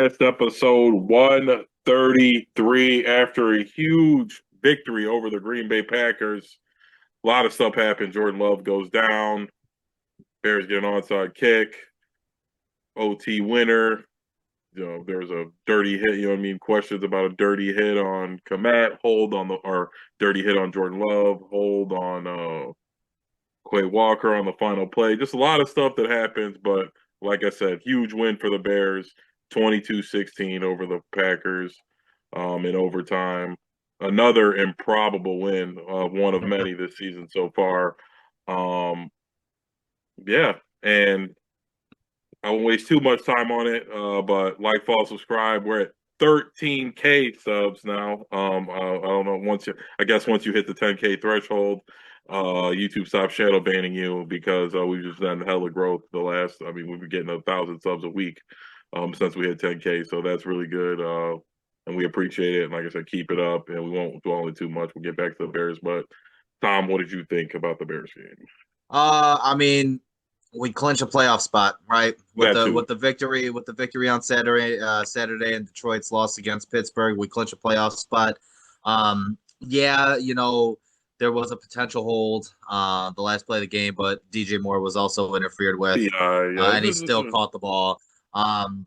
That's episode 133 after a huge victory over the Green Bay Packers. A lot of stuff happened. Jordan Love goes down. Bears get an onside kick. OT winner. There was a dirty hit. Questions about a dirty hit on Komet. Hold on or dirty hit on Jordan Love. Hold on Quay Walker on the final play. Just a lot of stuff that happens. But like I said, huge win for the Bears. 22-16 over the Packers in overtime. Another improbable win, one of many this season so far. Um, yeah, and I won't waste too much time on it, but like, follow, subscribe. We're at 13K subs now. I don't know. I guess once you hit the 10K threshold, YouTube stops shadow banning you because we've just done hella growth the last. I mean, we've been getting 1,000 subs a week since we hit 10K, so that's really good. And we appreciate it. And like I said, keep it up, and we won't dwell on it too much. We'll get back to the Bears, but Tom, what did you think about the Bears game? I mean, we clinch a playoff spot, right? With That the too. with the victory on Saturday and Detroit's loss against Pittsburgh, we clinch a playoff spot. Yeah, there was a potential hold the last play of the game, but DJ Moore was also interfered with, Yeah, yeah. and he still caught the ball. Um,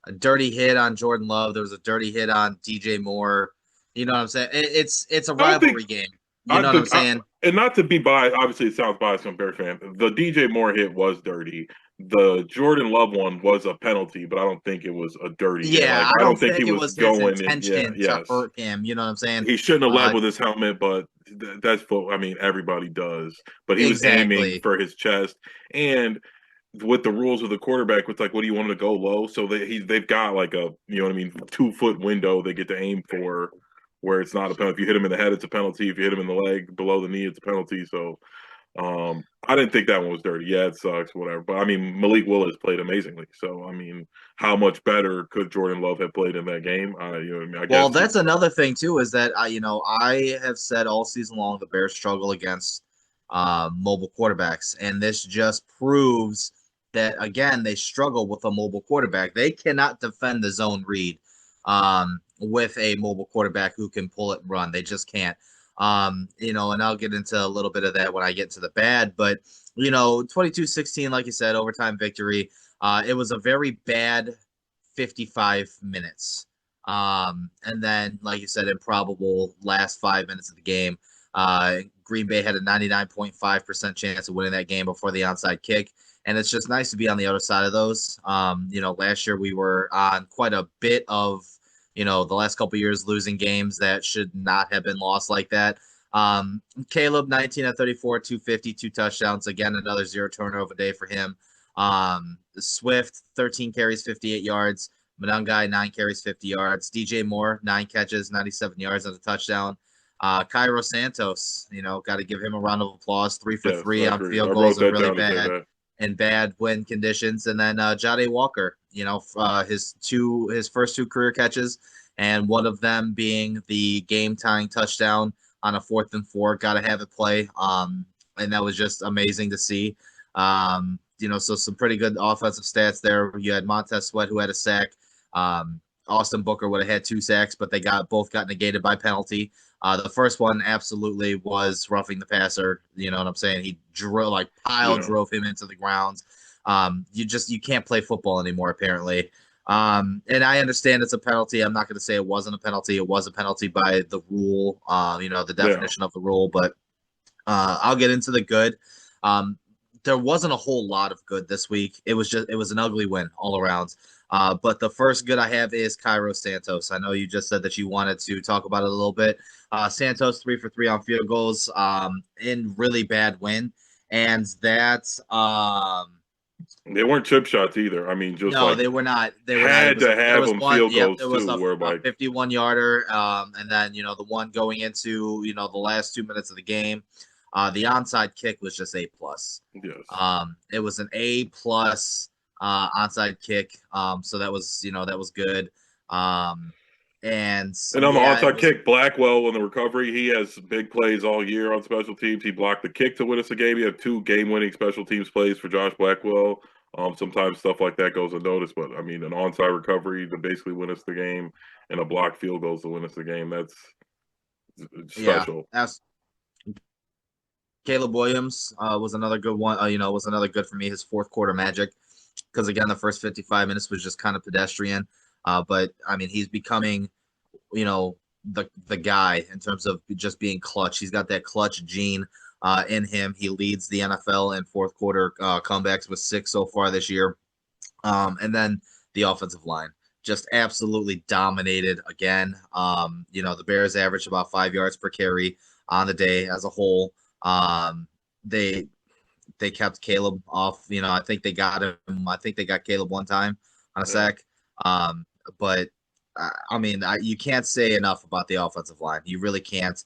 a dirty hit on Jordan Love. There was a dirty hit on DJ Moore. You know what I'm saying? It's a I don't think rivalry game. You I know what I'm think, saying? and not to be biased, obviously it sounds biased. I'm a Bears fan. The DJ Moore hit was dirty. The Jordan Love one was a penalty, but I don't think it was a dirty hit. Yeah, Like, I I don't don't think he think it was was his going in. Yeah, intention to yes, hurt him. You know what I'm saying? he shouldn't have led Uh, with his helmet, but that's what I mean. Everybody does, but he was aiming exactly. for his chest, and with the rules of the quarterback, it's like, what do you want him to go low? So they've got like a 2 foot window they get to aim for, where it's not a penalty. If you hit him in the head, it's a penalty. If you hit him in the leg below the knee, it's a penalty. So I didn't think that one was dirty. Yeah, it sucks, whatever. But I mean, Malik Willis played amazingly. So I mean, how much better could Jordan Love have played in that game? What I mean? I Well, guess he. that's another thing too, is that I have said all season long the Bears struggle against mobile quarterbacks, and this just proves that again they struggle with a mobile quarterback. They cannot defend the zone read with a mobile quarterback who can pull it and run. They just can't. And I'll get into a little bit of that when I get to the bad, but 22-16, like you said, overtime victory. It was a very bad 55 minutes. And then, like you said, improbable last 5 minutes of the game. Green Bay had a 99.5% chance of winning that game before the onside kick. And it's just nice to be on the other side of those. Last year we were on quite a bit of, the last couple years losing games that should not have been lost like that. Caleb, 19 of 34, 250, 2 touchdowns. Again, another zero turnover day for him. Swift, 13 carries, 58 yards. Manungai, 9 carries, 50 yards. DJ Moore, 9 catches, 97 yards and a touchdown. Kyro Santos, got to give him a round of applause. Three for Yes, three I on agree. I field wrote goals in that really down to say bad that. and bad wind conditions. And then Jade Walker, his first two career catches, and one of them being the game tying touchdown on a 4th and 4. Got to have it play. And that was just amazing to see. So some pretty good offensive stats there. You had Montez Sweat, who had a sack. Austin Booker would have had 2 sacks, but they both got negated by penalty. The first one absolutely was roughing the passer. You know what I'm saying? He Yeah. drove him into the ground. You can't play football anymore apparently. And I understand it's a penalty. I'm not going to say it wasn't a penalty. It was a penalty by the rule. The Yeah. definition of the rule. But I'll get into the good. Um, there wasn't a whole lot of good this week. It was an ugly win all around. But the first good I have is Kyro Santos. I know you just said that you wanted to talk about it a little bit. Santos 3 for 3 on field goals in really bad win, and that They weren't chip shots either. I mean, just no, like they were not. They were not. had to There have was them one. field Yep, goals there was too, a whereby 51 yarder, and then the one going into the last 2 minutes of the game. The onside kick was just A+. yes. It was an A+ onside kick. So that was good. Um, and And on the yeah, it onside was kick, Blackwell in the recovery, he has big plays all year on special teams. He blocked the kick to win us a game. He had 2 game-winning special teams plays for Josh Blackwell. Sometimes stuff like that goes unnoticed, but I mean, an onside recovery to basically win us the game and a blocked field goal to win us the game, that's Yeah, special. as Caleb Williams was another good one. Was another good for me. His fourth quarter magic, because again, the first 55 minutes was just kind of pedestrian. But I mean, he's becoming, the guy in terms of just being clutch. He's got that clutch gene in him. He leads the NFL in fourth quarter comebacks with 6 so far this year. And then the offensive line just absolutely dominated again. The Bears averaged about 5 yards per carry on the day as a whole. They kept Caleb off. I think they got him. I think they got Caleb one time on a sack. But I mean, you can't say enough about the offensive line. You really can't.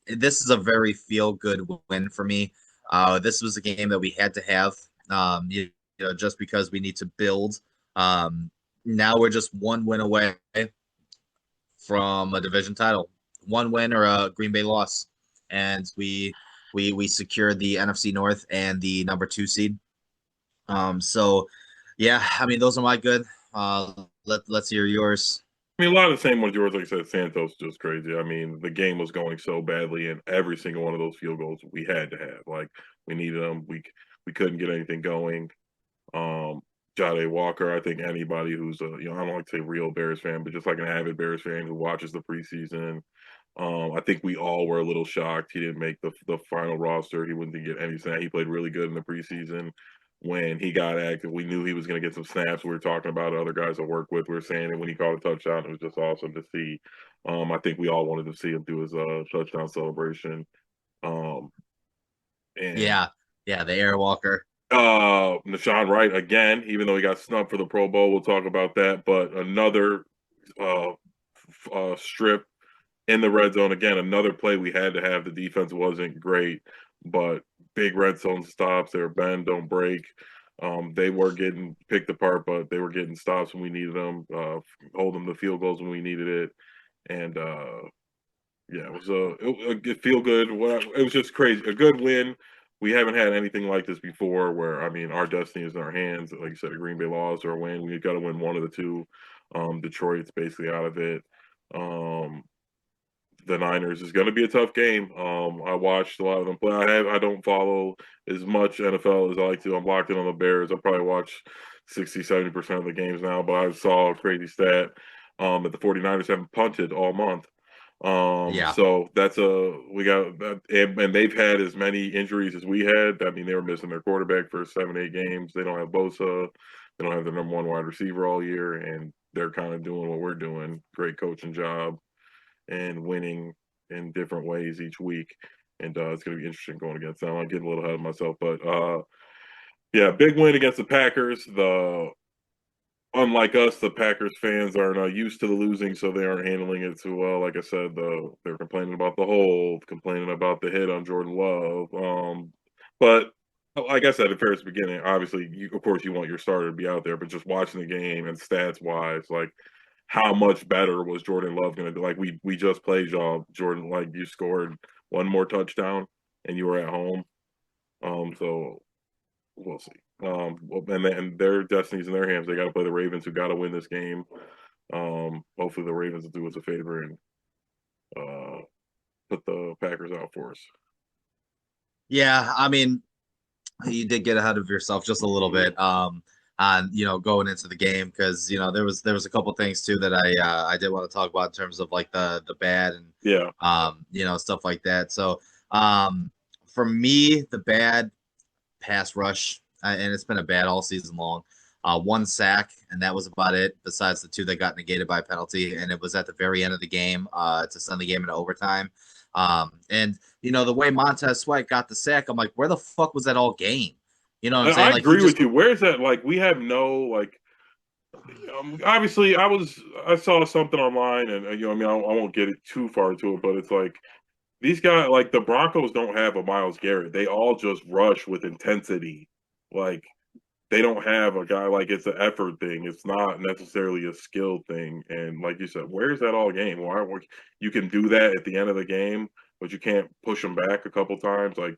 This is a very feel good win for me. This was a game that we had to have. Just because we need to build. Now we're just one win away from a division title, one win or a Green Bay loss, and we secured the NFC North and the number 2 seed. So yeah, I mean those are my good. Let's hear yours. I mean, a lot of the same ones yours, like I said, Santos just crazy. I mean, the game was going so badly, and every single one of those field goals we had to have. Like, we needed them. We couldn't get anything going. Jade Walker, I think anybody who's I don't like to say real Bears fan, but just like an avid Bears fan who watches the preseason, I think we all were a little shocked he didn't make the final roster. He wouldn't get any snap. He played really good in the preseason. When he got active, we knew he was going to get some snaps. We were talking about other guys I work with. We were saying it when he caught a touchdown. It was just awesome to see. I think we all wanted to see him do his touchdown celebration. And Yeah, the Air Walker. Nashawn Wright again, even though he got snubbed for the Pro Bowl, we'll talk about that. But another strip in the red zone again. Another play we had to have. The defense wasn't great, but big red zone stops. They were bend, don't break. They were getting picked apart, but they were getting stops when we needed them. Hold them to field goals when we needed it, and yeah, it was a feel good. It was just crazy. A good win. We haven't had anything like this before where, I mean, our destiny is in our hands. Like you said, a Green Bay loss or a win. We've got to win one of the two. Detroit's basically out of it. The Niners is going to be a tough game. I watched a lot of them play. I don't follow as much NFL as I like to. I'm locked in on the Bears. I probably watch 60-70% of the games now, but I saw a crazy stat that the 49ers haven't punted all month. Yeah. So we got that, and they've had as many injuries as we had. I mean, they were missing their quarterback for 7-8 games. They don't have Bosa. They don't have their number 1 wide receiver all year, and they're kind of doing what we're doing. Great coaching job and winning in different ways each week. And it's going to be interesting going against them. I'm getting a little ahead of myself, but yeah, big win against the Packers. Unlike us, the Packers fans are not used to the losing, so they aren't handling it too well. Like I said, they're complaining about the hold, complaining about the hit on Jordan Love. But like I said at the first beginning, obviously, of course, you want your starter to be out there, but just watching the game and stats wise, like how much better was Jordan Love going to do? Like we just played y'all, Jordan. Like you scored one more touchdown and you were at home. So we'll see. And their destiny's in their hands. They got to play the Ravens, who got to win this game. Hopefully the Ravens will do us a favor and put the Packers out for us. Yeah, I mean, you did get ahead of yourself just a little bit. On going into the game, because there was a couple things too that I did want to talk about in terms of like the bad and stuff like that. So for me, the bad pass rush, and it's been a bad all season long. 1 sack, and that was about it. Besides the 2 that got negated by penalty, and it was at the very end of the game to send the game into overtime. And the way Montez Sweat got the sack, I'm like, where the fuck was that all game? You know what I'm saying? I Like agree with you. Where's that? Like we have no like. Obviously, I saw something online, and I mean, I won't get it too far into it, but it's like these guys, like the Broncos, don't have a Myles Garrett. They all just rush with intensity. Like they don't have a guy like it's an effort thing. It's not necessarily a skill thing. And like you said, where's that all game? You can do that at the end of the game, but you can't push them back a couple times. Like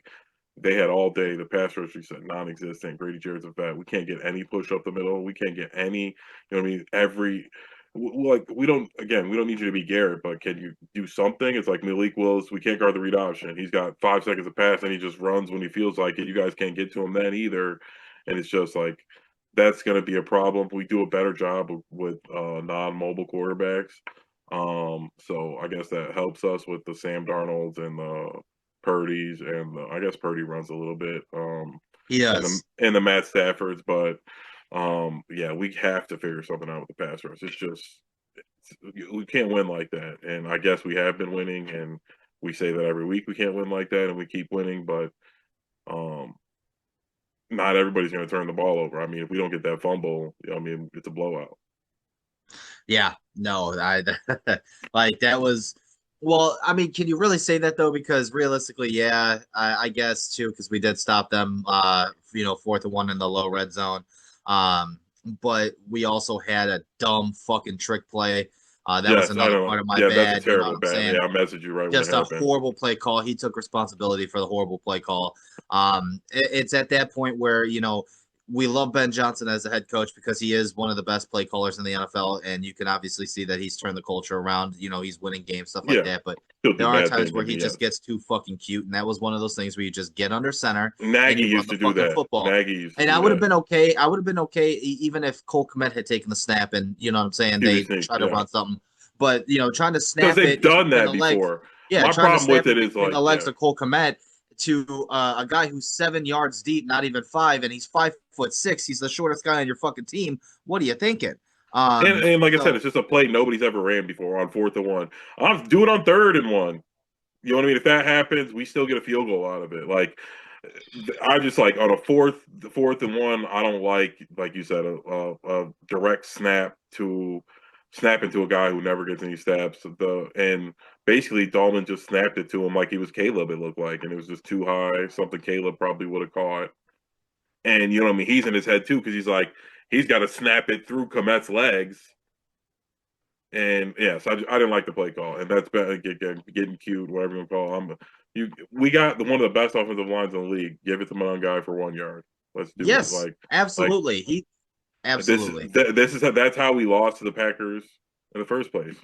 they had all day. The pass rush, you said, non-existent. Grady Jarrett's a vet. We can't get any push up the middle. We can't get any. You know what I mean? Like we don't. Again, we don't need you to be Garrett, but can you do something? It's like Malik Willis. We can't guard the read option. He's got 5 seconds of pass, and he just runs when he feels like it. You guys can't get to him then either, and it's just like that's going to be a problem. We do a better job with non-mobile quarterbacks. So I guess that helps us with the Sam Darnolds and the Purdy's, and I guess Purdy runs a little bit. He does. And the Matt Staffords, but yeah, we have to figure something out with the pass rush. We can't win like that, and I guess we have been winning, and we say that every week we can't win like that, and we keep winning, but not everybody's going to turn the ball over. I mean, if we don't get that fumble, I mean, it's a blowout. Yeah, no, I like that was. Well, I mean, can you really say that though? Because realistically, yeah, I guess too, because we did stop them, 4th and 1 in the low red zone. But we also had a dumb fucking trick play. That was Yes, I another don't know. part of my Yeah, that's a bad. You know what terrible I'm bad. saying? Yeah, I messaged you right when it Just a happened. horrible play call. He took responsibility for the horrible play call. It's at that point where we love Ben Johnson as a head coach because he is one of the best play callers in the NFL, and you can obviously see that he's turned the culture around. He's winning games, stuff like Yeah, that. But he'll there do are bad times things. where I he mean, just yes. gets too fucking cute, and that was one of those things where you just get under center and Nagy you run used the to do fucking that. football. Nagy used to And do I would have that. been okay. I would have been okay even if Cole Kmet had taken the snap and you know what I'm saying. QB They sneak, try to yeah, run something, but trying to because snap they've it done between that the legs. before. Yeah, My trying to problem with snap it it is between like, the legs yeah, of Cole Kmet to a guy who's 7 yards deep, not even 5, and he's 5'6". He's the shortest guy on your fucking team. What are you thinking? and like I said, So it's just a play nobody's ever ran before on 4th and 1. I'll do it on 3rd and 1. You know what I mean? If that happens, we still get a field goal out of it. Like I just like on a 4th and 1. I don't like you said, a direct snap into a guy who never gets any snaps. And basically Dalton just snapped it to him like he was Caleb. It looked like, and it was just too high. Something Caleb probably would have caught. And you know what I mean? He's in his head too because he's got to snap it through Komet's legs. And yes, I didn't like the play call, and that's been getting cute, whatever you call. We got one of the best offensive lines in the league. Give it to my guy for 1 yard. Let's do it. yes, Like absolutely. Absolutely. this is that's how we lost to the Packers in the first place.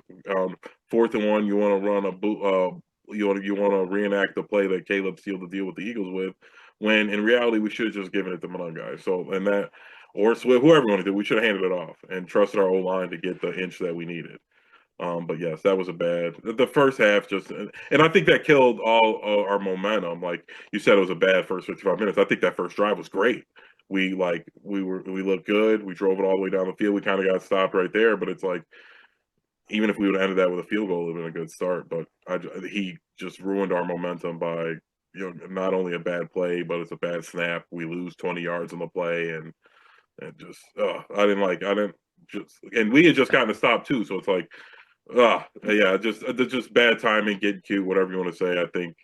4th and 1, you want to run a boot. You want to reenact the play that Caleb sealed the deal with the Eagles with, when in reality we should have just given it to my guy. So and that or Swift, whoever we want to do, we should have handed it off and trusted our O line to get the inch that we needed. But yes, that was a bad. The first half just, and I think that killed all our momentum. Like you said, it was a bad first 55 minutes. I think that first drive was great. We looked good. We drove it all the way down the field. We kind of got stopped right there, but it's like even if we would have ended that with a field goal, it would have been a good start. But he just ruined our momentum by not only a bad play, but it's a bad snap. We lose 20 yards on the play, and just I didn't just, and we had just gotten a stop too, so it's like yeah, just bad timing, getting cute, whatever you want to say. I think,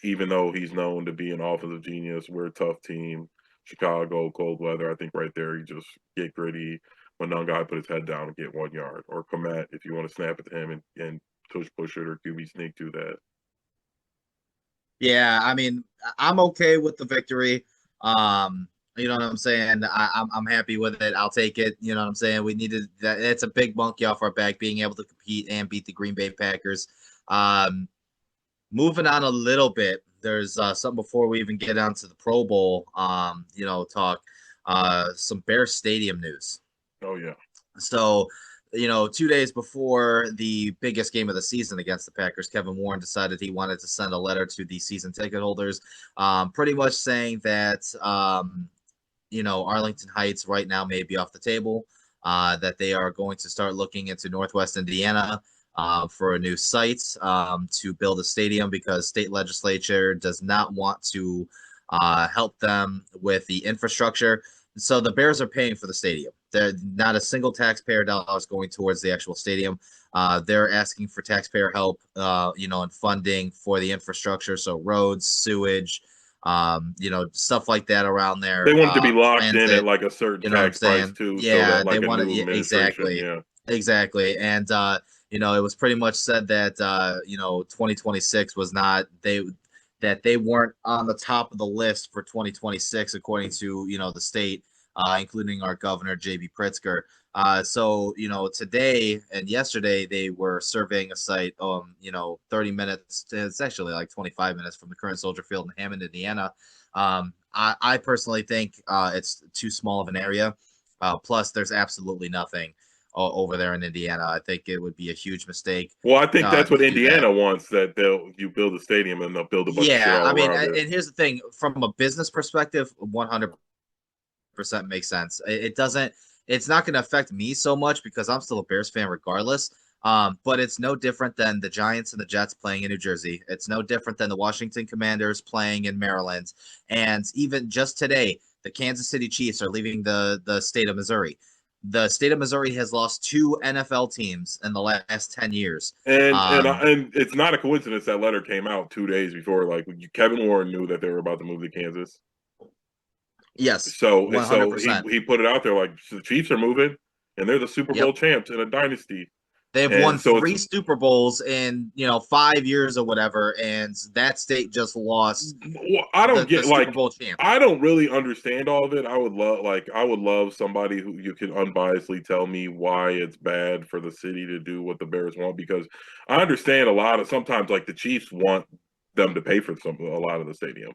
even though he's known to be an offensive genius, we're a tough team. Chicago, cold weather. I think right there, you just get gritty. When guy put his head down and get 1 yard, or Komet if you want to snap it to him and push it or QB sneak do that. Yeah, I mean, I'm okay with the victory. You know what I'm saying? I'm happy with it. I'll take it. You know what I'm saying? We needed that. It's a big monkey off our back being able to compete and beat the Green Bay Packers. Um, Moving on a little bit, there's something before we even get on to the Pro Bowl. Talk some Bear Stadium news. Oh yeah. So, 2 days before the biggest game of the season against the Packers, Kevin Warren decided he wanted to send a letter to the season ticket holders, pretty much saying that, Arlington Heights right now may be off the table, that they are going to start looking into Northwest Indiana for a new site to build a stadium because state legislature does not want to help them with the infrastructure. So the Bears are paying for the stadium. They're not a single taxpayer dollar is going towards the actual stadium. They're asking for taxpayer help, and funding for the infrastructure, so roads, sewage, stuff like that around They there. want it to be locked in at Transit. like a certain You know what I'm tax price saying? too, so Yeah, that they like a want to. new Yeah, administration, exactly, yeah. exactly. And it was pretty much said that 2026 was not that they weren't on the top of the list for 2026, according to the state, including our governor JB Pritzker. So today and yesterday they were surveying a site 30 minutes. It's actually like 25 minutes from the current Soldier Field in Hammond, Indiana. I personally think it's too small of an area. Plus, there's absolutely nothing over there in Indiana. I think it would be a huge mistake. Well, I think that's what To do that. Indiana wants, that you build a stadium and they'll build a bunch of shit Yeah, all I mean, around it. and here's the thing: from a business perspective, 100% makes sense. It doesn't. It's not going to affect me so much because I'm still a Bears fan regardless. But it's no different than the Giants and the Jets playing in New Jersey. It's no different than the Washington Commanders playing in Maryland. And even just today, the Kansas City Chiefs are leaving the state of Missouri. The state of Missouri has lost 2 NFL teams in the last 10 years. And it's not a coincidence that letter came out 2 days before. Like Kevin Warren knew that they were about to move to Kansas, Yes, so he 100%. he put it out there like the Chiefs are moving, and they're the Super Yep. Bowl champs in a dynasty, They've won and so it's 3 Super Bowls in 5 years or whatever, and that state just lost well, I don't the get Super like Bowl champ. I don't really understand all of it. I would love somebody who you can unbiasedly tell me why it's bad for the city to do what the Bears want, because I understand a lot of sometimes like the Chiefs want them to pay for a lot of the stadium.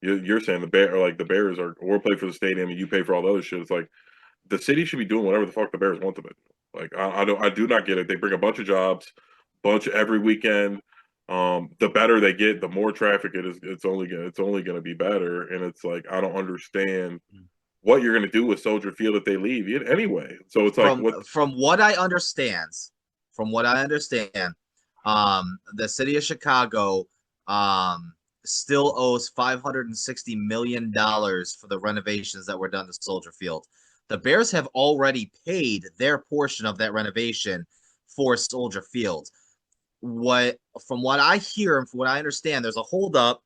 You're saying the Bears are or play for the stadium and you pay for all the other shit. It's like the city should be doing whatever the fuck the Bears want them to do. Like I do not get it. They bring a bunch of jobs, bunch every weekend. The better they get, the more traffic it is. It's only gonna be better. And it's like I don't understand what you're gonna do with Soldier Field if they leave anyway. So it's like From what from what I understand, from what I understand, the city of Chicago still owes $560 million for the renovations that were done to Soldier Field. The Bears have already paid their portion of that renovation for Soldier Field. From what I hear and from what I understand, there's a holdup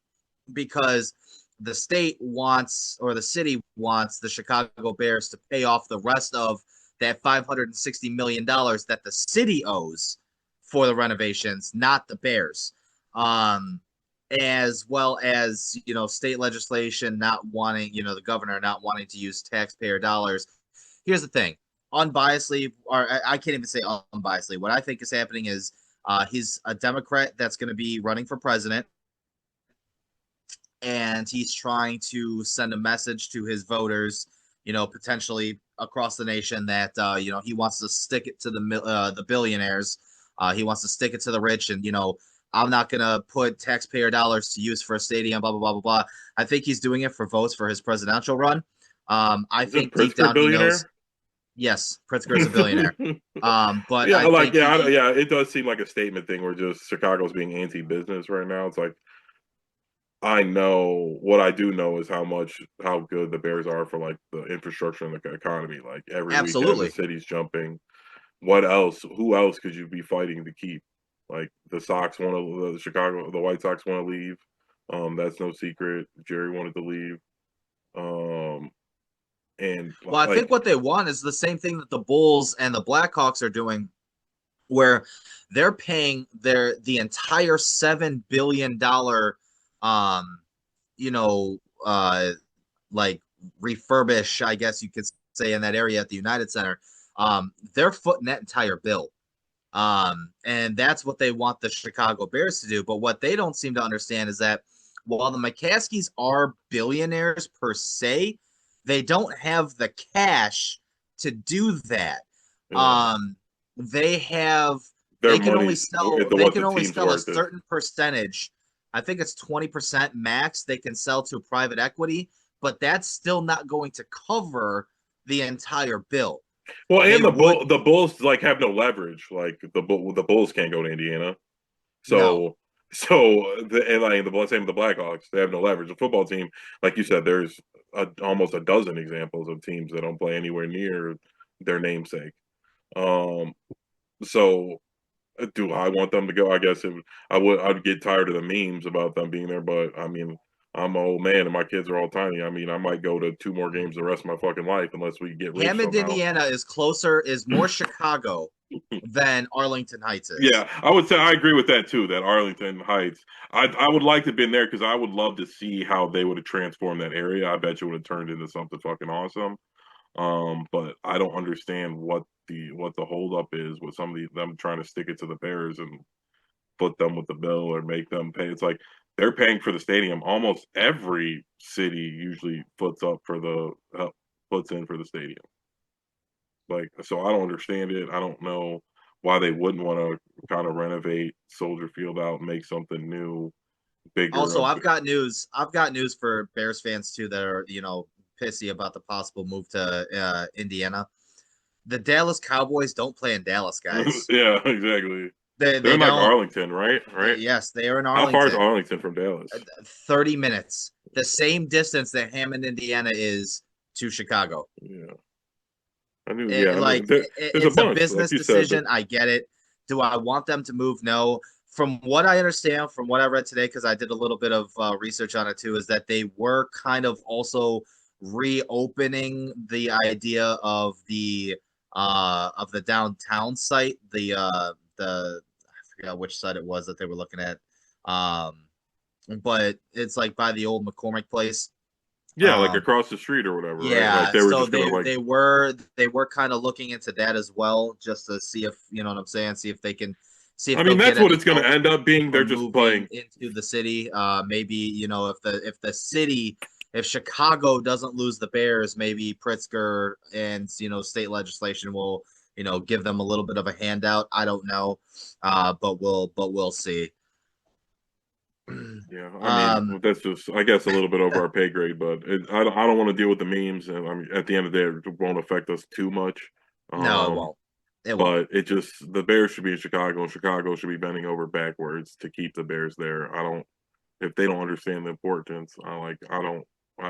because the state wants or the city wants the Chicago Bears to pay off the rest of that $560 million that the city owes for the renovations, not the Bears. As well as state legislation not wanting, the governor not wanting to use taxpayer dollars. Here's the thing: unbiasedly, or I can't even say unbiasedly. What I think is happening is he's a Democrat that's going to be running for president, and he's trying to send a message to his voters, potentially across the nation that he wants to stick it to the billionaires. He wants to stick it to the rich, and I'm not gonna put taxpayer dollars to use for a stadium. Blah blah blah blah blah. I think he's doing it for votes for his presidential run. I isn't think deep Pritzker a down he knows. billionaire? Yes, Pritzker is a billionaire. But Yeah, I think he yeah, it does seem like a statement thing where just Chicago's being anti-business right now. It's like I know what I do know is how good the Bears are for like the infrastructure and the economy. Like every weekend, the absolutely. city's jumping. What else? Who else could you be fighting to keep? Like the White Sox want to leave. That's no secret. Jerry wanted to leave. Um, and Well, I think like what they want is the same thing that the Bulls and the Blackhawks are doing, where they're paying the entire $7 billion you know uh like refurbish, I guess you could say, in that area at the United Center. They're footing that entire bill. And that's what they want the Chicago Bears to do. But what they don't seem to understand is that while the McCaskies are billionaires per se, they don't have the cash to do that. yeah, Um, they have their money's they what can the only team's sell a worth is. certain percentage. I think it's 20% max they can sell to private equity, but that's still not going to cover the entire bill. Well, They and would the Bulls like have no leverage. Like the Bulls can't go to Indiana. no. And same with the Blackhawks. They have no leverage. The football team, like you said, there's almost a dozen examples of teams that don't play anywhere near their namesake. Um, so do I want them to go? I guess I'd get tired of the memes about them being there, but I mean, I'm an old man and my kids are all tiny. I mean, I might go to 2 more games the rest of my fucking life unless we get rich Hammond, somehow. Indiana is more Chicago than Arlington Heights is. Yeah, I would say I agree with that too. That Arlington Heights, I would like to have been there because I would love to see how they would have transformed that area. I bet you would have turned into something fucking awesome. But I don't understand what the holdup is with some of them trying to stick it to the Bears and foot them with the bill or make them pay. It's like they're paying for the stadium. Almost every city usually foots up for the puts in for the stadium. Like, so I don't understand it. I don't know why they wouldn't want to kind of renovate Soldier Field out and make something new, bigger. Also, I've got news. I've got news for Bears fans too that are pissy about the possible move to Indiana. The Dallas Cowboys don't play in Dallas, guys. Yeah, exactly. They're They in like don't. Arlington, right? Right. Yes, they are in How far is Arlington. Arlington from Dallas? 30 minutes, the same distance that Hammond, Indiana is to Chicago. Yeah, I knew. Yeah, I knew. There's a It's a bunch, like business you said. But decision. I get it. Do I want them to move? No. From what I understand, from what I read today, because I did a little bit of research on it too, is that they were kind of also reopening the idea of the downtown site, the I forgot which site it was that they were looking at. But it's like by the old McCormick place. yeah, like Um, across the street or whatever, right? Like yeah, they were so just gonna like. they were kind of looking into that as well, just to see if you know what I'm saying, see I if mean, they'll get that's what any it's gonna help end up being. They're from just moving playing. into the city. Maybe if Chicago doesn't lose the Bears, maybe Pritzker and state legislation will give them a little bit of a handout. I don't know, but we'll see. Yeah, I mean, Um, that's just, I guess, a little bit over our pay grade, but I don't want to deal with the memes, and I mean, at the end of the day, it won't affect us too much. no, it Um, won't. It won't. but it just the Bears should be in Chicago, and Chicago should be bending over backwards to keep the Bears there. I don't if they don't understand the importance. I don't.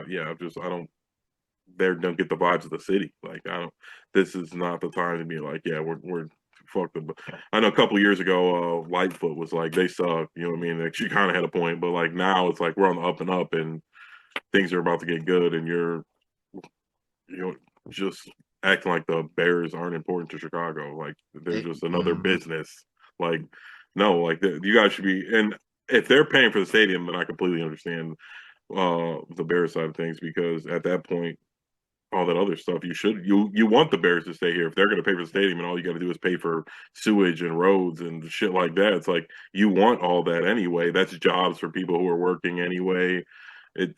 Yeah, I don't. They don't get the vibes of the city. Like I don't. This is not the time to be like, yeah, we're fucked up. I know a couple years ago, Lightfoot was like they suck. You know what I mean? Like she kind of had a point, but like now it's like we're on the up and up, and things are about to get good, and you know just acting like the Bears aren't important to Chicago. Like they're just another Mhm. business. Like no, like you guys should be. And if they're paying for the stadium, then I completely understand the Bears side of things because at that point all that other stuff. You want the Bears to stay here. If they're going to pay for the stadium and all you got to do is pay for sewage and roads and shit like that, it's like you want all that anyway. That's jobs for people who are working anyway.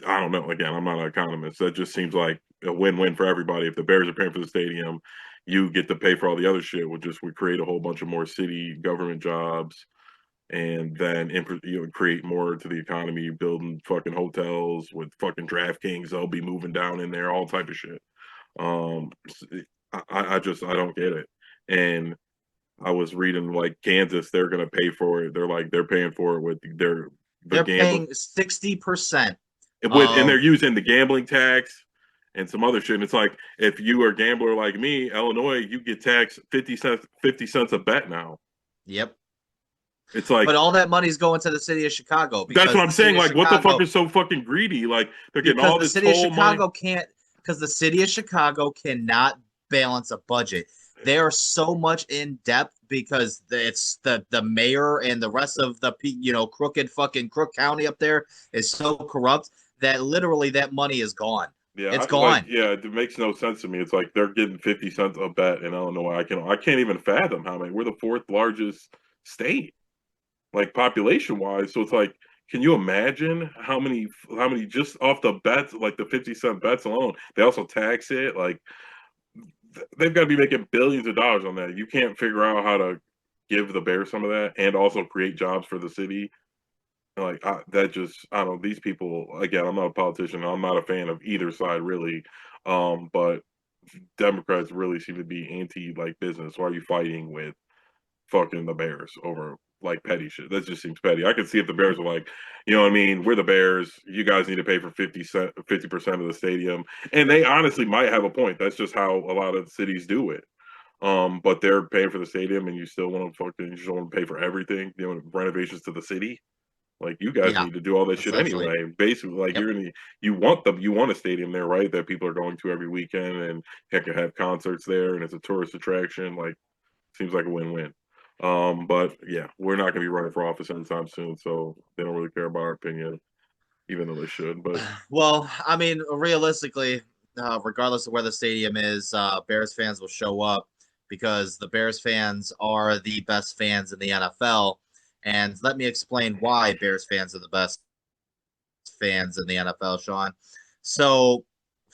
I don't know. Again, I'm not an economist. That just seems like a win-win for everybody. If the Bears are paying for the stadium, you get to pay for all the other shit. We create a whole bunch of more city government jobs and then create more to the economy, building fucking hotels with fucking DraftKings. They'll be moving down in there, all type of shit. Um, I don't get it. And I was reading like Kansas, they're gonna pay for it. They're paying for it with the They're gambling paying 60% and they're of. using the gambling tax and some other shit. And it's like if you are a gambler like me, Illinois, you get taxed 50 cents a bet now. Yep. It's like But all that money's going to the city of Chicago that's what because I'm the city saying. of Like, what the fuck Chicago is so fucking greedy? Like, they're getting because all the this city of toll money. Chicago can't because the city of Chicago cannot balance a budget. They are so much in depth because it's the mayor and the rest of the crooked fucking Crook County up there is so corrupt that literally that money is gone. Yeah, It's gone. it makes no sense to me. It's like they're getting 50 cents a bet in Illinois. I can't even fathom how many. We're the fourth largest state, like population wise. So it's like, can you imagine how many just off the bets, like the 50 cent bets alone? They also tax it. Like they've got to be making billions of dollars on that. You can't figure out how to give the Bears some of that and also create jobs for the city. Like that just I don't know these people again. I'm not a politician. I'm not a fan of either side really, but Democrats really seem to be anti like business. Why are you fighting with fucking the Bears over like petty shit? That just seems petty. I could see if the Bears were like, you know what I mean? We're the Bears. You guys need to pay for 50% of the stadium, and they honestly might have a point. That's just how a lot of cities do it. But they're paying for the stadium, and you still want to pay for everything. You know, renovations to the city. Like you guys Yeah, need to do all that shit essentially. anyway. Basically, like Yep. you want a stadium there, right? That people are going to every weekend and heck have concerts there and it's a tourist attraction. Like Seems like a win-win. But yeah, we're not going to be running for office anytime soon, so they don't really care about our opinion, even though they should. But Well, I mean, realistically, regardless of where the stadium is, Bears fans will show up because the Bears fans are the best fans in the NFL. And let me explain why Bears fans are the best fans in the NFL, Sean. So,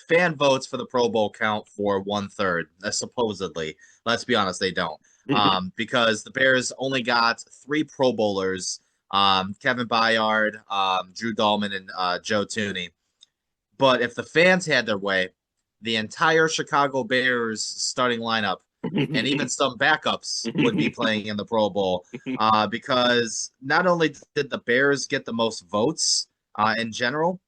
fan votes for the Pro Bowl count for 1/3, supposedly. Let's be honest, they don't. Because the Bears only got 3 Pro Bowlers, Kevin Byard, Drew Dahlman, and Joe Tooney. But if the fans had their way, the entire Chicago Bears starting lineup and even some backups would be playing in the Pro Bowl, because not only did the Bears get the most votes in general,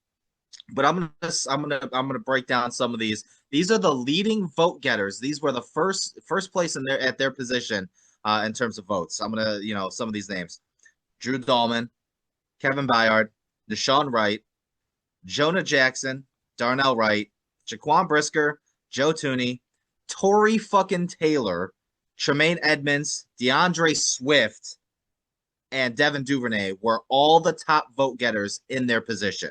but I'm gonna break down some of these. These are the leading vote getters. These were the first place in their position in terms of votes. I'm gonna some of these names: Drew Dahlman, Kevin Byard, Deshaun Wright, Jonah Jackson, Darnell Wright, Jaquan Brisker, Joe Tooney, Torrey fucking Taylor, Tremaine Edmonds, DeAndre Swift, and Devin Duvernay were all the top vote getters in their position.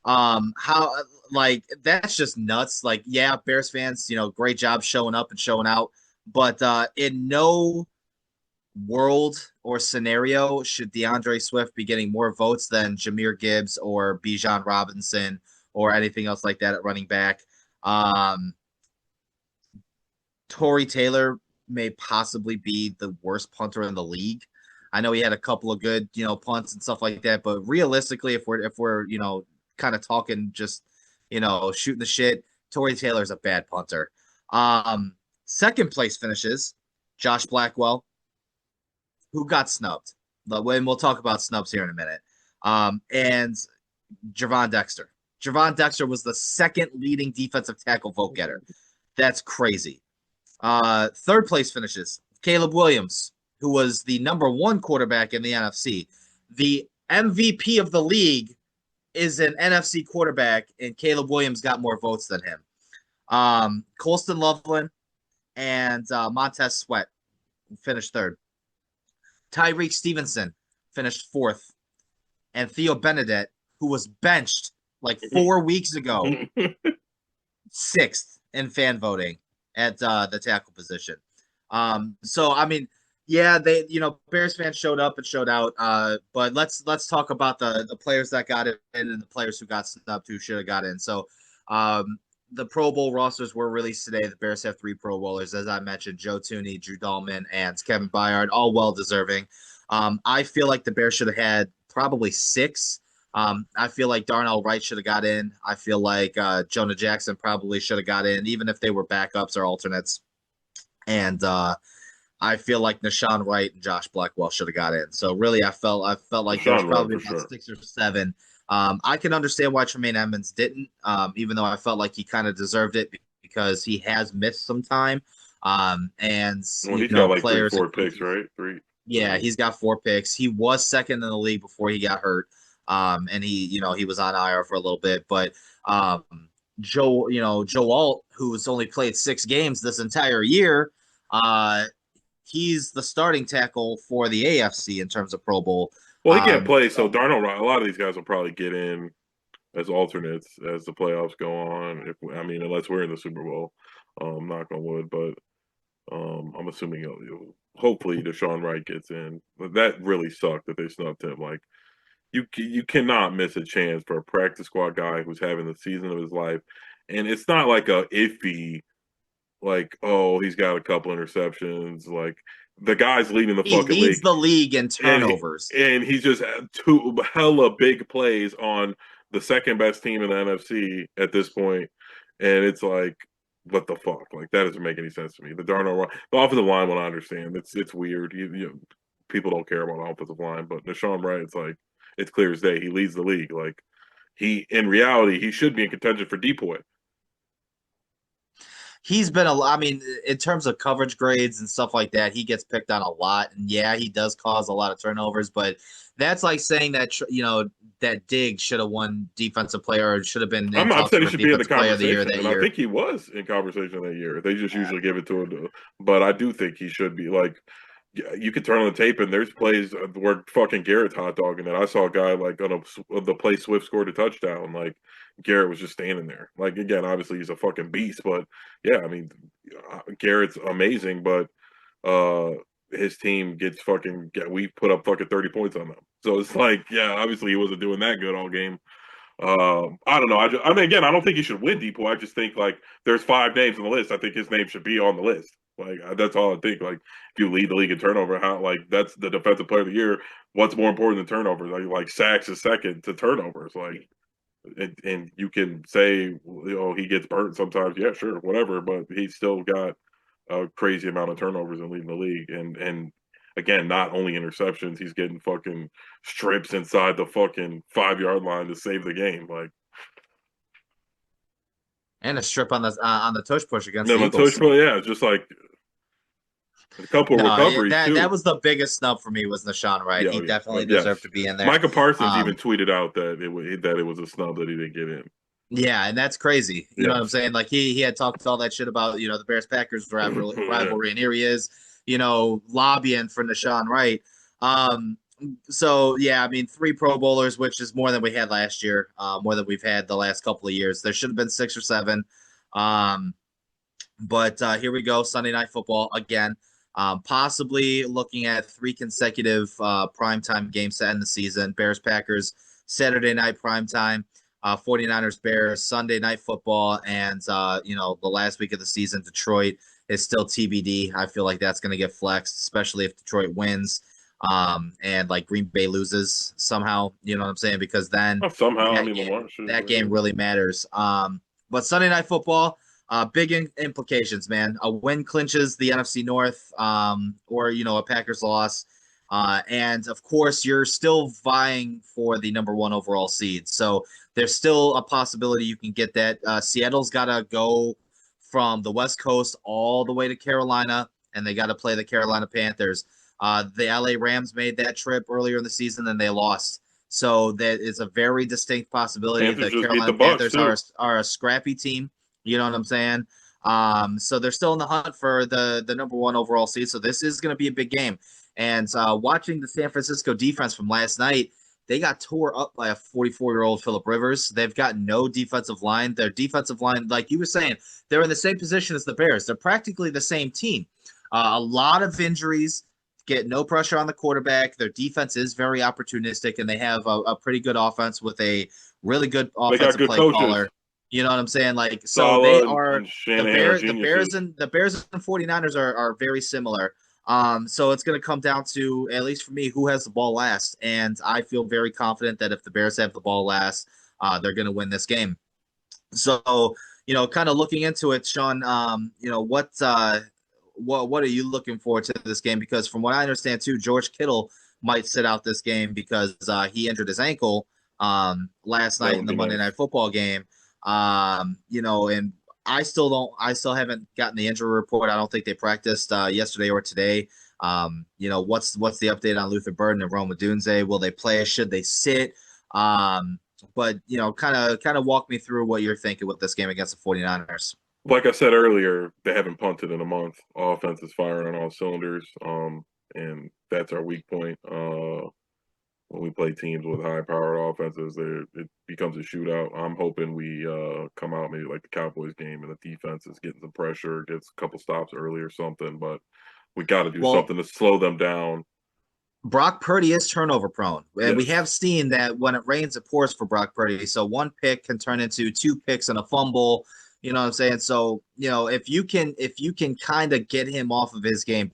How like that's just nuts. Like, yeah, Bears fans, great job showing up and showing out, but in no world or scenario should DeAndre Swift be getting more votes than Jahmyr Gibbs or Bijan Robinson or anything else like that at running back. Um, Torrey Taylor may possibly be the worst punter in the league. I know he had a couple of good, punts and stuff like that, but realistically, if we're kind of talking just, shooting the shit, Torrey Taylor's a bad punter. Second place finishes Josh Blackwell, who got snubbed. And we'll talk about snubs here in a minute. And Javon Dexter. Javon Dexter was the second leading defensive tackle vote getter. That's crazy. Third place finishes Caleb Williams, who was the number 1 quarterback in the NFC. The MVP of the league is an NFC quarterback, and Caleb Williams got more votes than him. Colston Loveland and Montez Sweat finished third. Tyreek Stevenson finished fourth. And Theo Benedette, who was benched like 4 weeks ago, sixth in fan voting at the tackle position. So I mean, yeah, Bears fans showed up and showed out. But let's talk about the players that got in and the players who got snubbed who should have got in. So the Pro Bowl rosters were released today. The Bears have 3 Pro Bowlers, as I mentioned: Joe Tooney, Drew Dahlman, and Kevin Byard, all well deserving. I feel like the Bears should have had probably 6. I feel like Darnell Wright should have got in. I feel like Jonah Jackson probably should have got in, even if they were backups or alternates. And I feel like Deshaun Wright and Josh Blackwell should have got in. So really, I felt like there was probably about sure. 6 or 7. I can understand why Tremaine Edmonds didn't, even though I felt like he kind of deserved it because he has missed some time. And he's got like players 4 picks, right? 3. Yeah, he's got 4 picks. He was second in the league before he got hurt. And he was on IR for a little bit, but Joe Alt, who's only played 6 games this entire year, he's the starting tackle for the AFC in terms of Pro Bowl. Well, he can't play, so Darnold. A lot of these guys will probably get in as alternates as the playoffs go on. Unless we're in the Super Bowl, knock on wood. But I'm assuming hopefully Deshaun Wright gets in. But that really sucked that they snubbed him. Like you cannot miss a chance for a practice squad guy who's having the season of his life, and it's not like a iffy, like, oh, he's got a couple interceptions. Like the guy's leading the fucking league. He leads the league in turnovers, and he's just had 2 hella big plays on the second best team in the NFC at this point, and it's like, what the fuck? Like that doesn't make any sense to me. The offensive line, I understand. It's weird. People don't care about the offensive line, but Deshaun Wright, it's like it's clear as day. He leads the league. Like in reality, he should be in contention for depoy. he's been a. I mean, in terms of coverage grades and stuff like that, he gets picked on a lot, and yeah, he does cause a lot of turnovers. But that's like saying that that Diggs should have won defensive player or should have been in I'm talks saying he for should be in the defensive player of the year conversation, that and I year. think he was in conversation that year. They just Yeah. usually give it to him, but I do think he should be like. You could turn on the tape and there's plays where fucking Garrett's hot dogging it. I saw a guy like on the play Swift scored a touchdown. Like Garrett was just standing there. Like again, obviously he's a fucking beast, but yeah, I mean Garrett's amazing, but uh his team gets fucking we put up fucking 30 points on them. So it's like, yeah, obviously he wasn't doing that good all game. I don't know. I mean, again, I don't think he should win Depot. I just think like there's 5 names on the list. I think his name should be on the list. Like that's all I think. Like if you lead the league in turnover, how like that's the defensive player of the year. What's more important than turnovers? Like sacks is second to turnovers. Like and you can say he gets burnt sometimes. Yeah, sure, whatever. But he's still got a crazy amount of turnovers and leading the league. And again, not only interceptions, he's getting fucking strips inside the fucking 5 yard line to save the game. Like And a strip on the tush push against the no, Tush, Eagles. yeah, just like a couple of No, recoveries that too. was the biggest snub for me was Nashawn Wright. Yeah, He yeah, definitely deserved yes. to be in there. Micah Parsons even Um, tweeted out that it was a snub that he didn't get in. Yeah, and that's crazy. You know what I'm Yes, saying? Like he had talked all that shit about the Bears Packers yeah. rivalry, and here he is, lobbying for Nashawn Wright. So yeah, I mean 3 Pro Bowlers, which is more than we had last year, more than we've had the last couple of years. There should have been 6 or 7. Um, but here we go, Sunday Night Football again. Possibly looking at 3 consecutive primetime games to end the season. Bears Packers Saturday night primetime. 49ers Bears Sunday Night Football, and the last week of the season, Detroit is still TBD. I feel like that's going to get flexed, especially if Detroit wins, and like Green Bay loses somehow. You know what I'm saying? Because then Well, somehow, I that mean, game Lamar should. that game really matters. But Sunday Night Football, big implications, man. A win clinches the NFC North, or a Packers loss. And of course, you're still vying for the number 1 overall seed. So there's still a possibility you can get that. Seattle's got to go from the West Coast all the way to Carolina, and they got to play the Carolina Panthers. The LA Rams made that trip earlier in the season, and they lost. So that is a very distinct possibility. Panthers The just beat the Carolina Bucks Panthers too. are a scrappy team. You know what I'm saying? So they're still in the hunt for the number 1 overall seed. So this is going to be a big game. And watching the San Francisco defense from last night, they got tore up by a 44-year-old Philip Rivers. They've got no defensive line. Their defensive line, like you were saying, they're in the same position as the Bears. They're practically the same team. A lot of injuries, get no pressure on the quarterback. Their defense is very opportunistic, and they have a pretty good offense with a really good They got offensive good play coaches. caller. You know what I'm saying? Like, so they Salah are and Shanahan are geniuses. The Bears and 49ers are very similar. So it's going to come down to, at least for me, who has the ball last. And I feel very confident that if the Bears have the ball last, they're going to win this game. So, kind of looking into it, Sean, what are you looking forward to this game? Because from what I understand too, George Kittle might sit out this game because he injured his ankle last That night in would the be Monday nice. Night Football game. And I still haven't gotten the injury report. I don't think they practiced yesterday or today. What's the update on Luther Burden and Rome Odunze? Will they play? Should they sit? But kind of walk me through what you're thinking with this game against the 49ers. Like I said earlier, they haven't punted in a month. Offense is firing on all cylinders. And that's our weak point. When we play teams with high-powered offenses, it becomes a shootout. I'm hoping we come out maybe like the Cowboys game, and the defense is getting some pressure, gets a couple stops early or something. But we got to do Well, something to slow them down. Brock Purdy is turnover prone. And we Yes, have seen that when it rains, it pours for Brock Purdy. So 1 pick can turn into 2 picks and a fumble. You know what I'm saying? So, if you can kind of get him off of his game,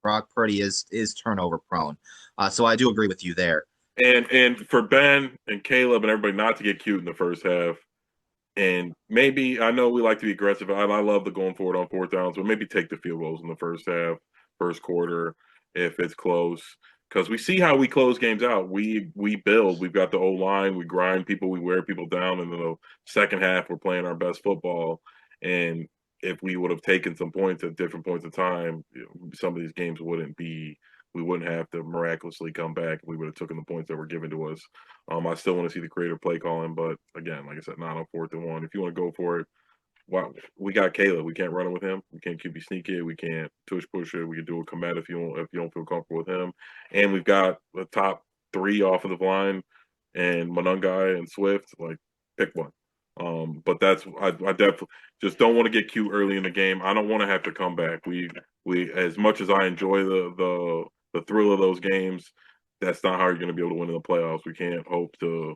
Brock Purdy is turnover prone. So I do agree with you there. and for Ben and Caleb and everybody not to get cute in the first half. And maybe I know we like to be aggressive. I love the going forward on 4th downs, but maybe take the field goals in the first half, first quarter, if it's close. Because we see how we close games out. We build. We've got the O line. We grind people. We wear people down. And in the second half, we're playing our best football. And if we would have taken some points at different points in time, some of these games wouldn't be. We wouldn't have to miraculously come back. We would have taken the points that were given to us. I still want to see the creative play calling, but again, like I said, not on 4th and 1. If you want to go for it, wow, we got Caleb. We can't run it with him. We can't QB sneak it. We can't tush push it. We can do a commit if you don't feel comfortable with him. And we've got the top 3 offensive line and Monungai and Swift. Like, pick one. But I definitely just don't want to get cute early in the game. I don't want to have to come back. We as much as I enjoy the thrill of those games, that's not how you're going to be able to win in the playoffs. We can't hope to